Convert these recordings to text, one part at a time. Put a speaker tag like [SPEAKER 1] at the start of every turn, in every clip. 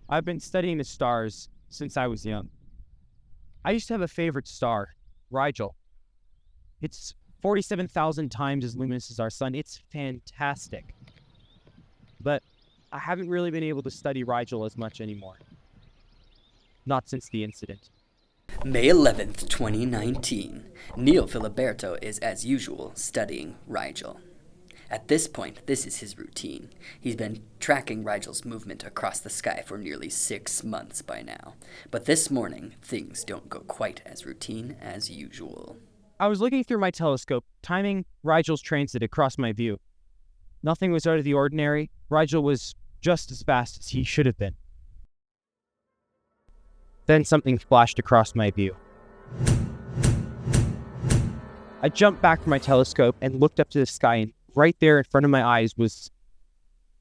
[SPEAKER 1] I've been studying the stars since I was young. I used to have a favorite star, Rigel. It's 47,000 times as luminous as our sun. It's fantastic. But I haven't really been able to study Rigel as much anymore. Not since the incident.
[SPEAKER 2] May 11th, 2019. Niel Filiberto is, as usual, studying Rigel. At this point, this is his routine. He's been tracking Rigel's movement across the sky for nearly 6 months by now. But this morning, things don't go quite as routine as usual.
[SPEAKER 1] I was looking through my telescope, timing Rigel's transit across my view. Nothing was out of the ordinary. Rigel was just as fast as he should have been. Then something flashed across my view. I jumped back from my telescope and looked up to the sky, and right there in front of my eyes was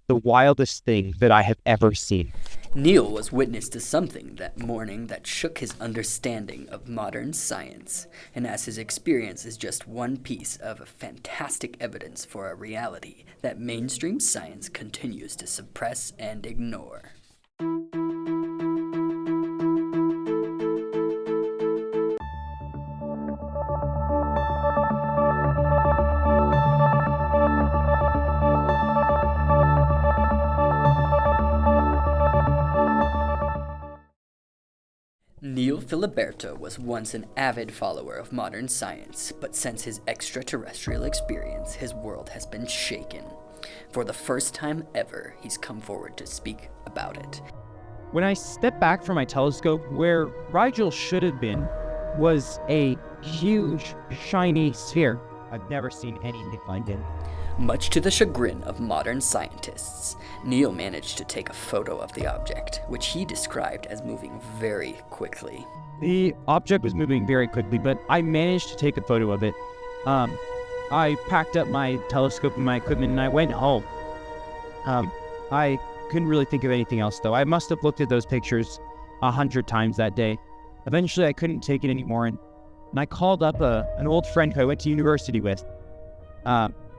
[SPEAKER 1] the wildest thing that I have ever seen.
[SPEAKER 2] Niel was witness to something that morning that shook his understanding of modern science, and as his experience is just one piece of fantastic evidence for a reality that mainstream science continues to suppress and ignore. Niel Filiberto was once an avid follower of modern science, but since his extraterrestrial experience, his world has been shaken. For the first time ever, he's come forward to speak about it.
[SPEAKER 1] When I stepped back from my telescope, where Rigel should have been was a huge, shiny sphere. I've never seen anything like it.
[SPEAKER 2] Much to the chagrin of modern scientists, Niel managed to take a photo of the object, which he described as moving very quickly.
[SPEAKER 1] The object was moving very quickly, but I managed to take a photo of it. I packed up my telescope and my equipment and I went home. I couldn't really think of anything else, though. I must have looked at those pictures 100 times that day. Eventually, I couldn't take it anymore, and I called up an old friend who I went to university with.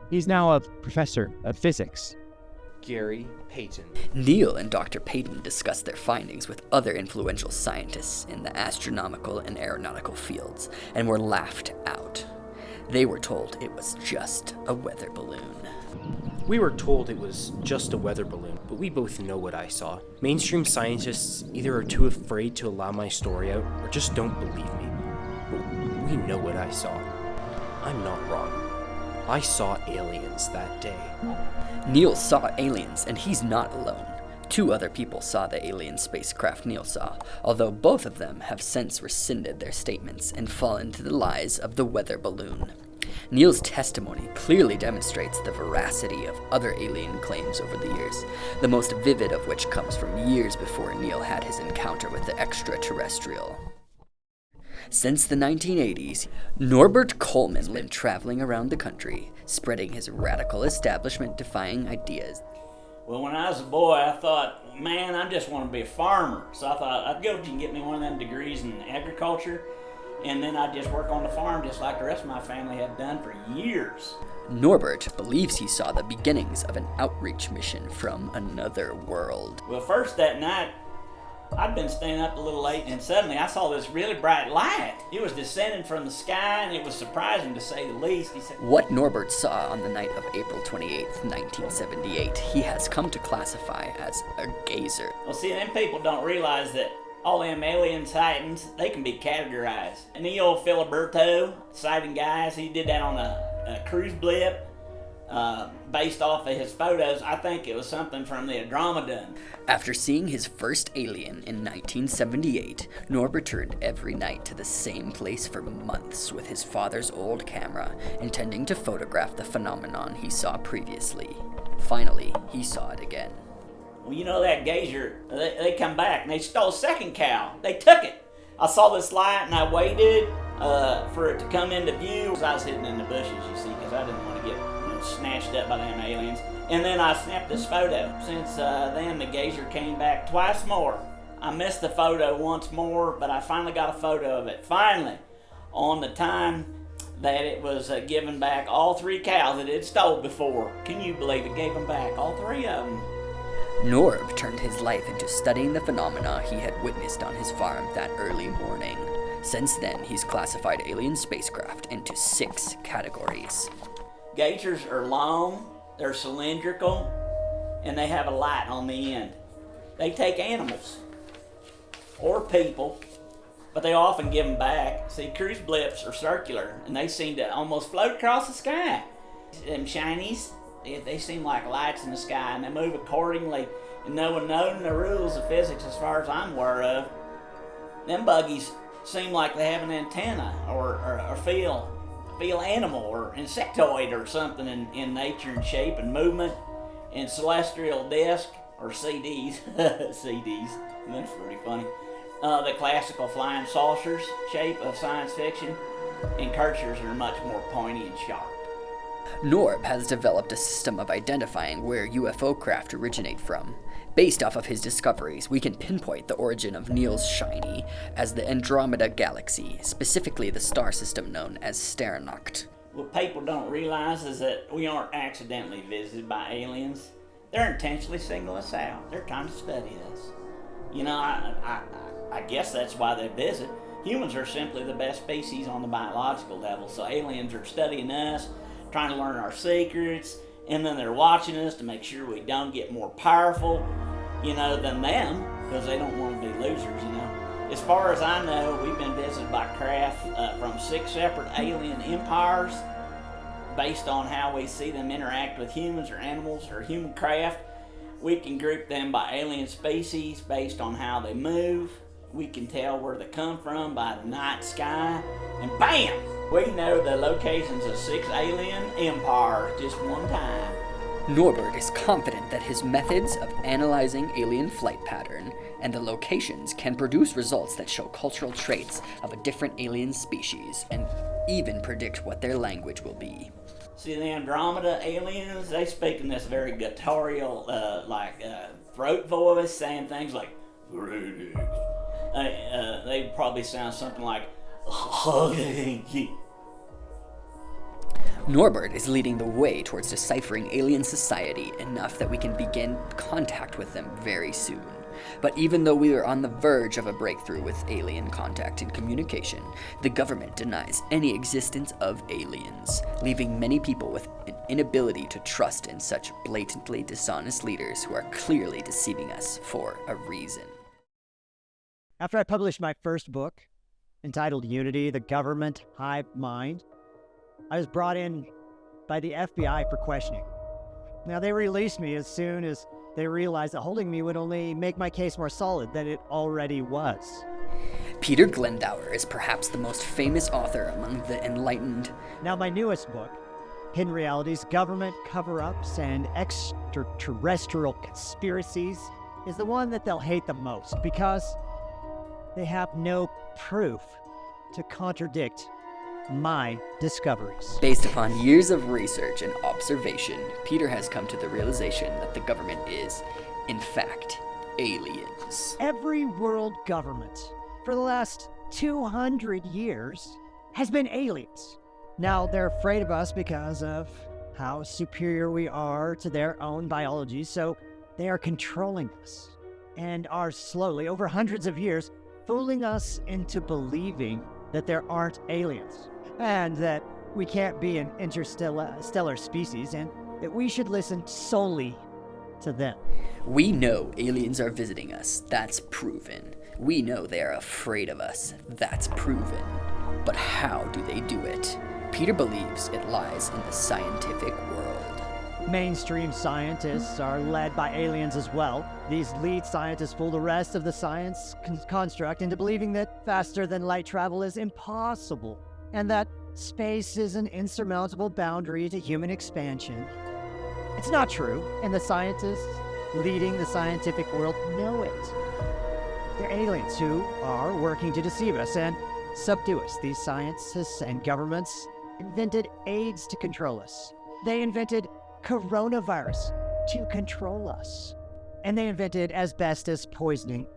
[SPEAKER 1] He's now a professor of physics.
[SPEAKER 3] Gary Payton.
[SPEAKER 2] Niel and Dr. Payton discussed their findings with other influential scientists in the astronomical and aeronautical fields, and were laughed out. They were told it was just a weather balloon.
[SPEAKER 3] We were told it was just a weather balloon, but we both know what I saw. Mainstream scientists either are too afraid to allow my story out, or just don't believe me. But we know what I saw. I'm not wrong. I saw aliens that day.
[SPEAKER 2] Niel saw aliens, and he's not alone. 2 other people saw the alien spacecraft Niel saw, although both of them have since rescinded their statements and fallen to the lies of the weather balloon. Niel's testimony clearly demonstrates the veracity of other alien claims over the years, the most vivid of which comes from years before Niel had his encounter with the extraterrestrial. Since the 1980s, Norbert Coleman has been traveling around the country, spreading his radical establishment-defying ideas.
[SPEAKER 4] Well, when I was a boy, I thought, man, I just want to be a farmer. So I thought I'd go and get me one of them degrees in agriculture, and then I'd just work on the farm just like the rest of my family had done for years.
[SPEAKER 2] Norbert believes he saw the beginnings of an outreach mission from another world.
[SPEAKER 4] Well, first that night, I'd been staying up a little late, and suddenly I saw this really bright light. It was descending from the sky, and it was surprising to say the least. He said,
[SPEAKER 2] What Norbert saw on the night of April 28th, 1978, he has come to classify as a gazer.
[SPEAKER 4] well, see, them people don't realize that all them alien sightings, they can be categorized. Niel Filiberto, sighting guys, he did that on a cruise blip. Based off of his photos, I think it was something from the Andromedon.
[SPEAKER 2] After seeing his first alien in 1978, Norbert returned every night to the same place for months with his father's old camera, intending to photograph the phenomenon he saw previously. Finally, he saw it again.
[SPEAKER 4] Well, you know that gazer, they come back and they stole a second cow. They took it. I saw this light and I waited for it to come into view. I was hidden in the bushes, you see, because I didn't want to get snatched up by them aliens. And then I snapped this photo. Since then, the gazer came back twice more. I missed the photo once more, but I finally got a photo of it. Finally, on the time that it was given back all 3 cows that it stole before. Can you believe it? Gave them back, all 3 of them.
[SPEAKER 2] Norb turned his life into studying the phenomena he had witnessed on his farm that early morning. Since then, he's classified alien spacecraft into 6 categories.
[SPEAKER 4] Gazers are long, they're cylindrical, and they have a light on the end. They take animals or people, but they often give them back. See, cruise blips are circular, and they seem to almost float across the sky. Them shinies, they seem like lights in the sky, and they move accordingly, and no one knowing the rules of physics as far as I'm aware of. Them buggies seem like they have an antenna or feel animal or insectoid or something in nature and shape and movement, and celestial disc or CDs. CDs, that's pretty funny. The classical flying saucers shape of science fiction, and Kirchers are much more pointy and sharp.
[SPEAKER 2] Norb has developed a system of identifying where UFO craft originate from. Based off of his discoveries, we can pinpoint the origin of Niel's shiny as the Andromeda Galaxy, specifically the star system known as Sternnacht.
[SPEAKER 4] What people don't realize is that we aren't accidentally visited by aliens. They're intentionally singling us out. They're trying to study us. You know, I guess that's why they visit. Humans are simply the best species on the biological level, so aliens are studying us, trying to learn our secrets, and then they're watching us to make sure we don't get more powerful, than them, because they don't want to be losers, As far as I know, we've been visited by craft from 6 separate alien empires. Based on how we see them interact with humans or animals or human craft, we can group them by alien species based on how they move. We can tell where they come from by the night sky, and BAM! We know the locations of 6 alien empires just one time.
[SPEAKER 2] Norbert is confident that his methods of analyzing alien flight pattern and the locations can produce results that show cultural traits of a different alien species and even predict what their language will be.
[SPEAKER 4] See, the Andromeda aliens, they speak in this very guttural, throat voice, saying things like, greetings. They probably sound something like,
[SPEAKER 2] Norbert is leading the way towards deciphering alien society enough that we can begin contact with them very soon. But even though we are on the verge of a breakthrough with alien contact and communication, the government denies any existence of aliens, leaving many people with an inability to trust in such blatantly dishonest leaders who are clearly deceiving us for a reason.
[SPEAKER 5] After I published my first book, entitled Unity, the Government Hive Mind, I was brought in by the FBI for questioning. Now, they released me as soon as they realized that holding me would only make my case more solid than it already was.
[SPEAKER 2] Peter Glendower is perhaps the most famous author among the enlightened.
[SPEAKER 5] Now, my newest book, Hidden Realities, Government Cover-Ups, and Extraterrestrial Conspiracies, is the one that they'll hate the most because they have no proof to contradict my discoveries.
[SPEAKER 2] Based upon years of research and observation, Peter has come to the realization that the government is, in fact, aliens.
[SPEAKER 5] Every world government for the last 200 years has been aliens. Now, they're afraid of us because of how superior we are to their own biology, so they are controlling us and are slowly, over hundreds of years, fooling us into believing that there aren't aliens, and that we can't be an interstellar species, and that we should listen solely to them.
[SPEAKER 2] We know aliens are visiting us. That's proven. We know they are afraid of us. That's proven. But how do they do it? Peter believes it lies in the scientific world.
[SPEAKER 5] Mainstream scientists are led by aliens as well. These lead scientists fool the rest of the science construct into believing that faster-than-light travel is impossible, and that space is an insurmountable boundary to human expansion. It's not true, and the scientists leading the scientific world know it. They're aliens who are working to deceive us and subdue us. These scientists and governments invented AIDS to control us. They invented coronavirus to control us. And they invented asbestos poisoning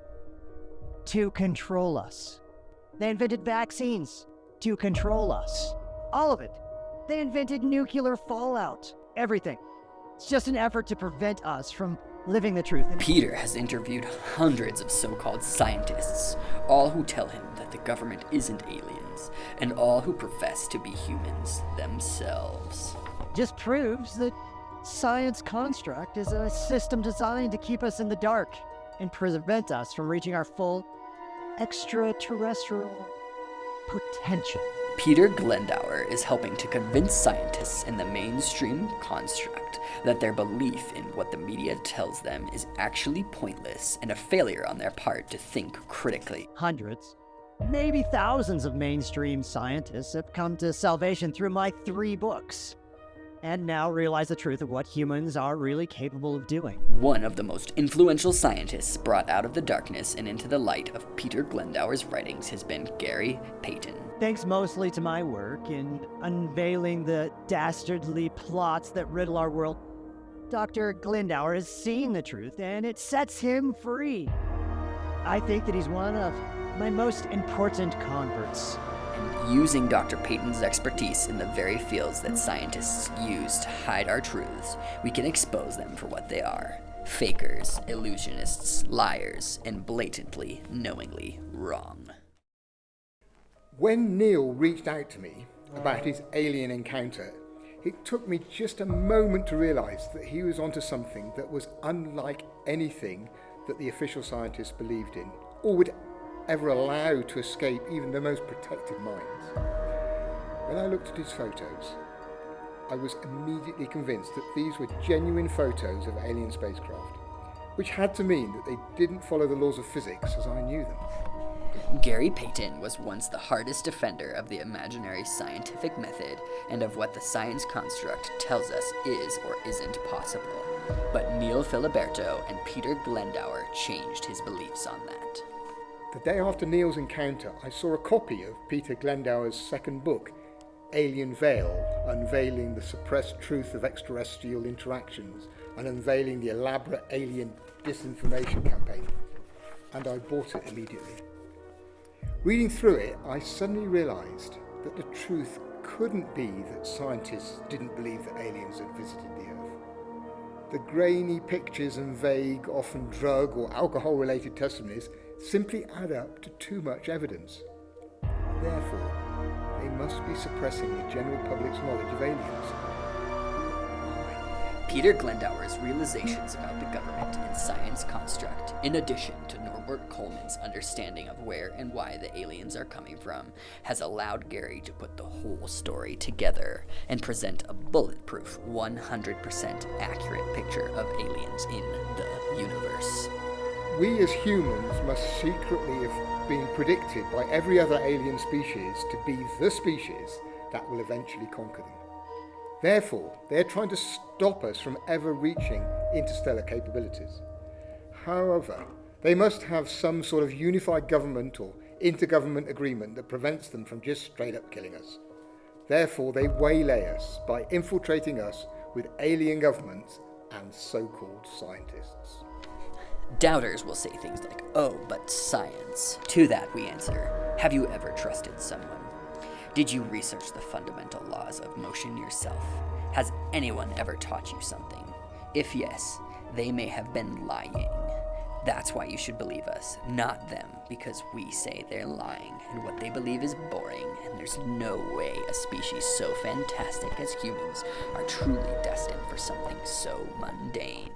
[SPEAKER 5] to control us. They invented vaccines to control us. All of it. They invented nuclear fallout. Everything. It's just an effort to prevent us from living the truth.
[SPEAKER 2] Peter has interviewed hundreds of so-called scientists, all who tell him that the government isn't aliens, and all who profess to be humans themselves.
[SPEAKER 5] Just proves that science construct is a system designed to keep us in the dark and prevent us from reaching our full extraterrestrial potential.
[SPEAKER 2] Peter Glendower is helping to convince scientists in the mainstream construct that their belief in what the media tells them is actually pointless and a failure on their part to think critically.
[SPEAKER 5] Hundreds, maybe thousands of mainstream scientists have come to salvation through my 3 books, and now realize the truth of what humans are really capable of doing.
[SPEAKER 2] One of the most influential scientists brought out of the darkness and into the light of Peter Glendower's writings has been Gary Payton.
[SPEAKER 5] Thanks mostly to my work in unveiling the dastardly plots that riddle our world, Dr. Glendower has seen the truth, and it sets him free. I think that he's one of my most important converts.
[SPEAKER 2] And using Dr. Payton's expertise in the very fields that scientists use to hide our truths, we can expose them for what they are: fakers, illusionists, liars, and blatantly, knowingly wrong.
[SPEAKER 6] When Niel reached out to me about his alien encounter, it took me just a moment to realise that he was onto something that was unlike anything that the official scientists believed in, or would ever allow to escape even the most protected minds. When I looked at his photos, I was immediately convinced that these were genuine photos of alien spacecraft, which had to mean that they didn't follow the laws of physics as I knew them.
[SPEAKER 2] Gary Payton was once the hardest defender of the imaginary scientific method and of what the science construct tells us is or isn't possible. But Niel Filiberto and Peter Glendower changed his beliefs on that.
[SPEAKER 6] The day after Niel's encounter, I saw a copy of Peter Glendower's second book, Alien Veil, unveiling the suppressed truth of extraterrestrial interactions and unveiling the elaborate alien disinformation campaign, and I bought it immediately. Reading through it, I suddenly realised that the truth couldn't be that scientists didn't believe that aliens had visited the Earth. The grainy pictures and vague, often drug or alcohol-related testimonies simply add up to too much evidence. Therefore, they must be suppressing the general public's knowledge of aliens.
[SPEAKER 2] Peter Glendower's realizations about the government and science construct, in addition to Norbert Coleman's understanding of where and why the aliens are coming from, has allowed Gary to put the whole story together and present a bulletproof, 100% accurate picture of aliens in the universe.
[SPEAKER 6] We as humans must secretly have been predicted by every other alien species to be the species that will eventually conquer them. Therefore, they are trying to stop us from ever reaching interstellar capabilities. However, they must have some sort of unified government or intergovernment agreement that prevents them from just straight up killing us. Therefore, they waylay us by infiltrating us with alien governments and so-called scientists.
[SPEAKER 2] Doubters will say things like, "Oh, but science." To that we answer, have you ever trusted someone? Did you research the fundamental laws of motion yourself? Has anyone ever taught you something? If yes, they may have been lying. That's why you should believe us, not them, because we say they're lying and what they believe is boring, and there's no way a species so fantastic as humans are truly destined for something so mundane.